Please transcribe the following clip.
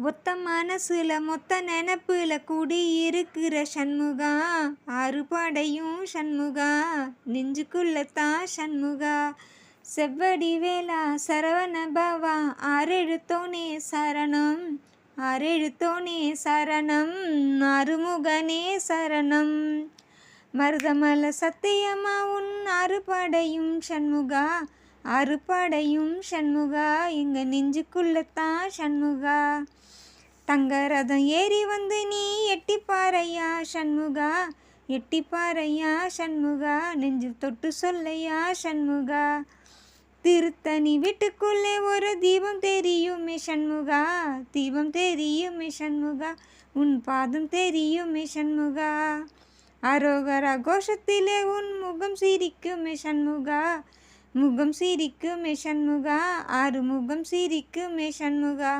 ஒத்த மனசுல மொத்த நினப்புல கூடி இருக்கிற சண்முகா, ஆறு படையும் சண்முகா, நெஞ்சுக்குள்ளத்தான் சண்முகா. செவ்வடி வேளா சரவண பவா, ஆறெழுத்தோனே சரணம், ஆறெழுத்தோனே சரணம், ஆறுமுகனே சரணம். மருதமல சத்தியமா உன் அறுபடையும் சண்முகா, அறுபடையும் சண்முகா, எங்க நெஞ்சுக்குள்ளத்தான் சண்முகா. தங்கரதம் ஏறி வந்து நீ எட்டிப்பாறையா சண்முகா, எட்டிப்பாறையா சண்முகா, நெஞ்சு தொட்டு சொல்லையா சண்முகா. திருத்தணி வீட்டுக்குள்ளே ஒரு தீபம் தெரியுமே சண்முகா, தீபம் தெரியுமே சண்முகா, உன் பாதம் தெரியுமே சண்முகா. அரோகரா கோஷத்திலே உன் முகம் சிரிக்குமே சண்முகா, முகம் சிரிக்குமே சண்முகா, ஆறு முகம் சிரிக்குமே சண்முகா.